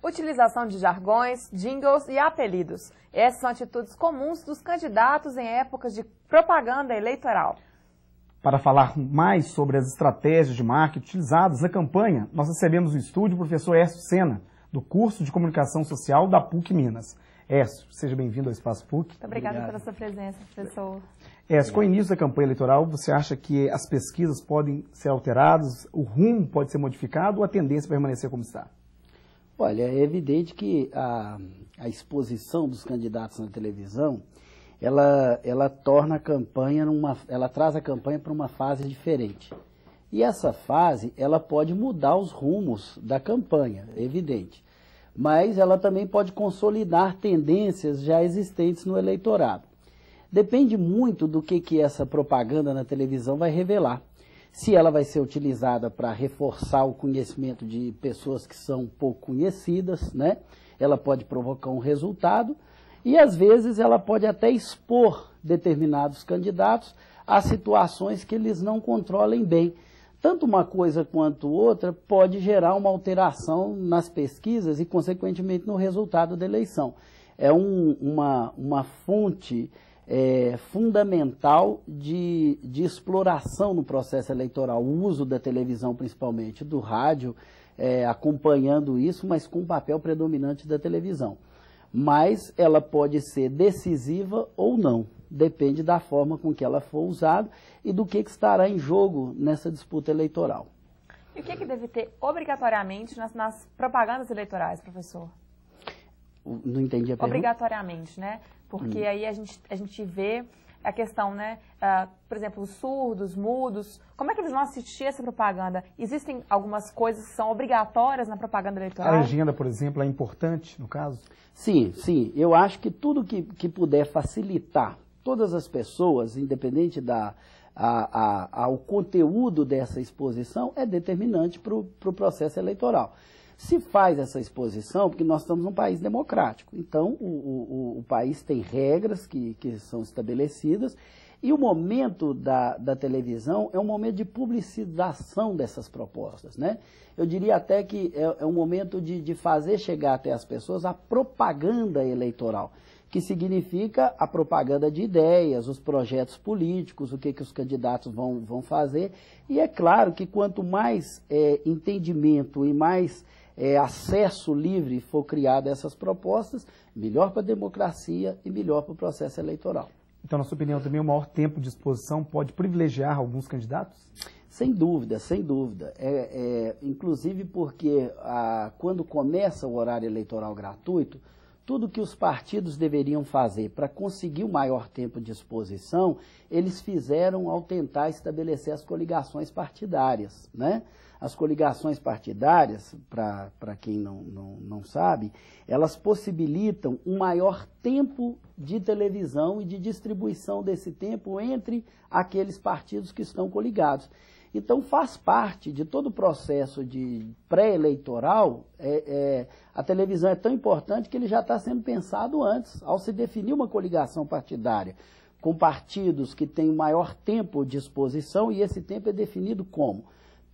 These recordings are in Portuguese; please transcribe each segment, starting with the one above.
Utilização de jargões, jingles e apelidos. Essas são atitudes comuns dos candidatos em épocas de propaganda eleitoral. Para falar mais sobre as estratégias de marketing utilizadas na campanha, nós recebemos no estúdio o professor Écio Sena, do curso de Comunicação Social da PUC Minas. Écio, seja bem-vindo ao Espaço PUC. Muito obrigada pela sua presença, professor. Écio, com o início da campanha eleitoral, você acha que as pesquisas podem ser alteradas, o rumo pode ser modificado ou a tendência é permanecer como está? Olha, é evidente que a exposição dos candidatos na televisão, ela torna a campanha ela traz a campanha para uma fase diferente. E essa fase, ela pode mudar os rumos da campanha, é evidente. Mas ela também pode consolidar tendências já existentes no eleitorado. Depende muito do que essa propaganda na televisão vai revelar. Se ela vai ser utilizada para reforçar o conhecimento de pessoas que são pouco conhecidas, né? Ela pode provocar um resultado e, às vezes, ela pode até expor determinados candidatos a situações que eles não controlem bem. Tanto uma coisa quanto outra pode gerar uma alteração nas pesquisas e, consequentemente, no resultado da eleição. É uma fonte fundamental de exploração no processo eleitoral, o uso da televisão, principalmente do rádio, acompanhando isso, mas com o papel predominante da televisão. Mas ela pode ser decisiva ou não, depende da forma com que ela for usada e do que estará em jogo nessa disputa eleitoral. E o que deve ter obrigatoriamente nas propagandas eleitorais, professor? Não entendi a pergunta. Obrigatoriamente, né? Porque aí a gente vê a questão, né? Por exemplo, os surdos, mudos, como é que eles vão assistir essa propaganda? Existem algumas coisas que são obrigatórias na propaganda eleitoral? A legenda, por exemplo, é importante no caso? Sim, sim. Eu acho que tudo que puder facilitar todas as pessoas, independente ao conteúdo dessa exposição, é determinante para o processo eleitoral. Se faz essa exposição, porque nós estamos num país democrático, então o país tem regras que são estabelecidas e o momento da televisão é um momento de publicização dessas propostas, né? Eu diria até que é um momento de fazer chegar até as pessoas a propaganda eleitoral, que significa a propaganda de ideias, os projetos políticos, o que os candidatos vão fazer. E é claro que quanto mais entendimento e mais acesso livre for criado a essas propostas, melhor para a democracia e melhor para o processo eleitoral. Então, na sua opinião, também o maior tempo de exposição pode privilegiar alguns candidatos? Sem dúvida, sem dúvida. Inclusive porque quando começa o horário eleitoral gratuito, tudo que os partidos deveriam fazer para conseguir o maior tempo de exposição, eles fizeram ao tentar estabelecer as coligações partidárias, né? As coligações partidárias, para quem não sabe, elas possibilitam um maior tempo de televisão e de distribuição desse tempo entre aqueles partidos que estão coligados. Então, faz parte de todo o processo de pré-eleitoral, a televisão é tão importante que ele já está sendo pensado antes, ao se definir uma coligação partidária, com partidos que têm o maior tempo de exposição, e esse tempo é definido como?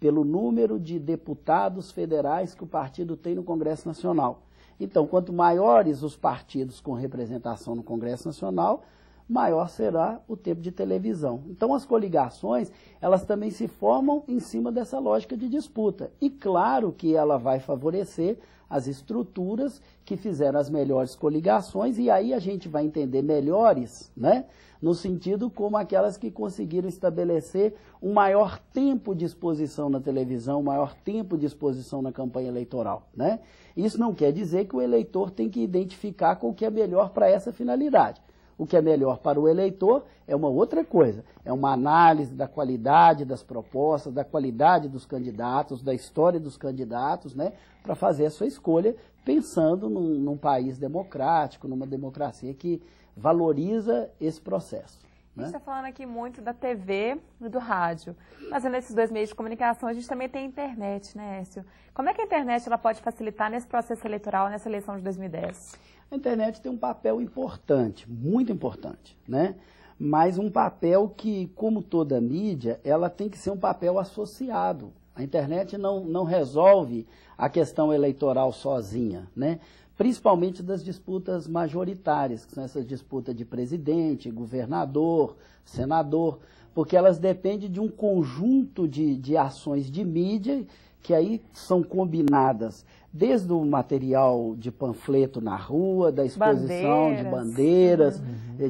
Pelo número de deputados federais que o partido tem no Congresso Nacional. Então, quanto maiores os partidos com representação no Congresso Nacional, maior será o tempo de televisão. Então, as coligações, elas também se formam em cima dessa lógica de disputa. E claro que ela vai favorecer as estruturas que fizeram as melhores coligações, e aí a gente vai entender melhores, né? No sentido como aquelas que conseguiram estabelecer um maior tempo de exposição na televisão, um maior tempo de exposição na campanha eleitoral, né? Isso não quer dizer que o eleitor tem que identificar com o que é melhor para essa finalidade. O que é melhor para o eleitor é uma outra coisa, é uma análise da qualidade das propostas, da qualidade dos candidatos, da história dos candidatos, né, para fazer a sua escolha pensando num país democrático, numa democracia que valoriza esse processo. A gente está falando aqui muito da TV e do rádio, mas nesses dois meios de comunicação a gente também tem a internet, né, Écio? Como é que a internet ela pode facilitar nesse processo eleitoral, nessa eleição de 2010? A internet tem um papel importante, muito importante, né? Mas um papel que, como toda mídia, ela tem que ser um papel associado A internet não resolve a questão eleitoral sozinha, né? Principalmente das disputas majoritárias, que são essas disputas de presidente, governador, senador, porque elas dependem de um conjunto de ações de mídia que aí são combinadas desde o material de panfleto na rua, da exposição de bandeiras,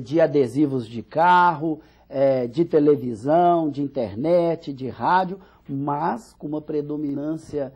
de adesivos de carro, de televisão, de internet, de rádio, mas com uma predominância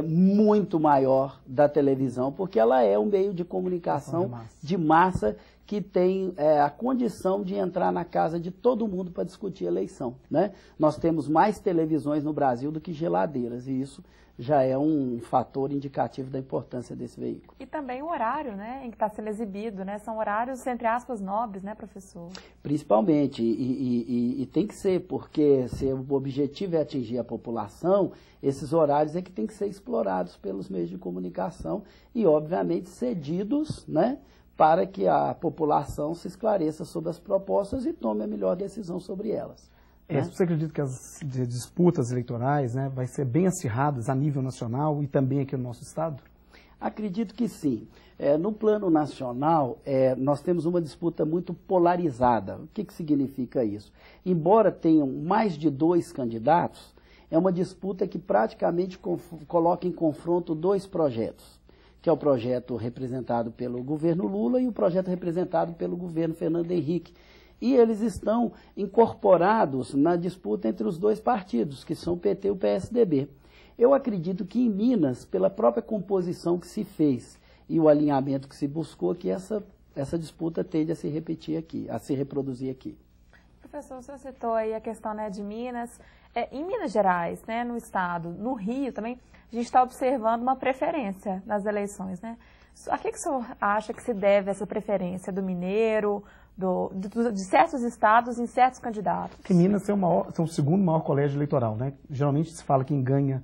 muito maior da televisão, porque ela é um meio de comunicação de massa que tem a condição de entrar na casa de todo mundo para discutir eleição, né? Nós temos mais televisões no Brasil do que geladeiras, e isso já é um fator indicativo da importância desse veículo. E também o horário, né, em que está sendo exibido, né? São horários, entre aspas, nobres, né, professor? Principalmente, e tem que ser, porque se o objetivo é atingir a população, esses horários é que tem que ser explorados pelos meios de comunicação e, obviamente, cedidos, né, para que a população se esclareça sobre as propostas e tome a melhor decisão sobre elas. Você acredita que as disputas eleitorais, né, vai ser bem acirradas a nível nacional e também aqui no nosso estado? Acredito que sim. No plano nacional, nós temos uma disputa muito polarizada. O que significa isso? Embora tenham mais de 2 candidatos, é uma disputa que praticamente coloca em confronto 2 projetos, que é o projeto representado pelo governo Lula e o projeto representado pelo governo Fernando Henrique. E eles estão incorporados na disputa entre os 2 partidos, que são o PT e o PSDB. Eu acredito que em Minas, pela própria composição que se fez e o alinhamento que se buscou, que essa disputa tende a se repetir aqui, a se reproduzir aqui. Professor, o senhor citou aí a questão, né, de Minas. Em Minas Gerais, né, no estado, no Rio também, a gente está observando uma preferência nas eleições, né? A que o senhor acha que se deve essa preferência do mineiro, de certos estados em certos candidatos? Porque Minas é o segundo maior colégio eleitoral, né? Geralmente se fala que quem ganha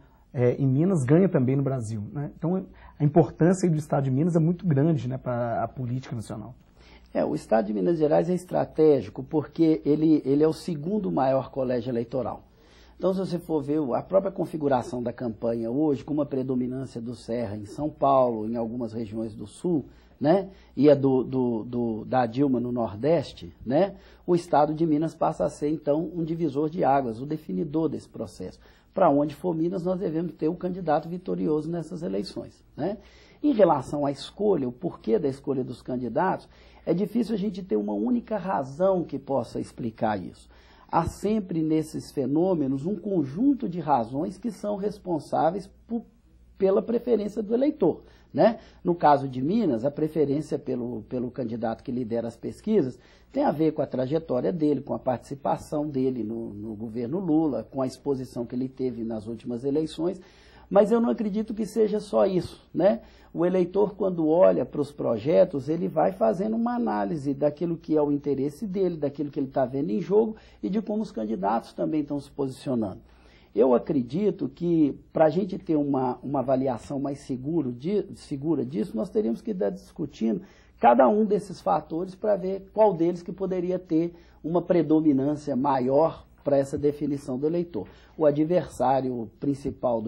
em Minas ganha também no Brasil, né? Então a importância do estado de Minas é muito grande, né, para a política nacional. O estado de Minas Gerais é estratégico porque ele é o segundo maior colégio eleitoral. Então, se você for ver a própria configuração da campanha hoje, com uma predominância do Serra em São Paulo, em algumas regiões do Sul, né, e da Dilma no Nordeste, né, o estado de Minas passa a ser, então, um divisor de águas, o definidor desse processo. Para onde for Minas, nós devemos ter o candidato vitorioso nessas eleições, né? Em relação à escolha, o porquê da escolha dos candidatos, é difícil a gente ter uma única razão que possa explicar isso. Há sempre nesses fenômenos um conjunto de razões que são responsáveis pela preferência do eleitor, né? No caso de Minas, a preferência pelo candidato que lidera as pesquisas tem a ver com a trajetória dele, com a participação dele no governo Lula, com a exposição que ele teve nas últimas eleições, mas eu não acredito que seja só isso, né? O eleitor, quando olha para os projetos, ele vai fazendo uma análise daquilo que é o interesse dele, daquilo que ele está vendo em jogo e de como os candidatos também estão se posicionando. Eu acredito que, para a gente ter uma avaliação mais segura disso, nós teríamos que estar discutindo cada um desses fatores para ver qual deles que poderia ter uma predominância maior para essa definição do eleitor. O adversário principal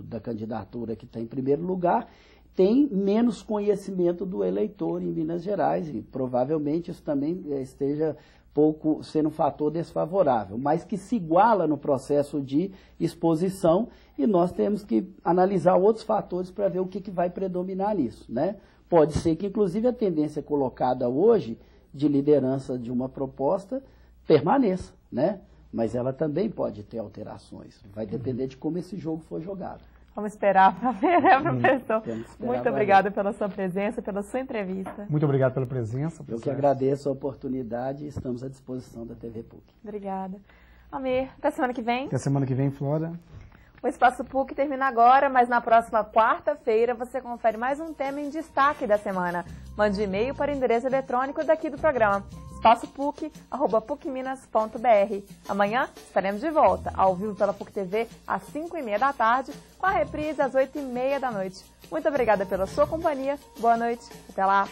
da candidatura que está em primeiro lugar tem menos conhecimento do eleitor em Minas Gerais e provavelmente isso também esteja sendo um fator desfavorável, mas que se iguala no processo de exposição e nós temos que analisar outros fatores para ver o que vai predominar nisso, né? Pode ser que inclusive a tendência colocada hoje de liderança de uma proposta permaneça, né? Mas ela também pode ter alterações. Vai depender de como esse jogo for jogado. Vamos esperar para ver, né, professor? Muito obrigada pela sua presença, pela sua entrevista. Muito obrigado pela presença. Eu que agradeço a oportunidade e estamos à disposição da TV PUC. Obrigada. Amir, até semana que vem. Até semana que vem, Flora. O Espaço PUC termina agora, mas na próxima quarta-feira você confere mais um tema em destaque da semana. Mande e-mail para o endereço eletrônico daqui do programa, espaçopuc@pucminas.br. Amanhã estaremos de volta, ao vivo pela PUC TV, às 5h30 da tarde, com a reprise às 8h30 da noite. Muito obrigada pela sua companhia, boa noite, até lá!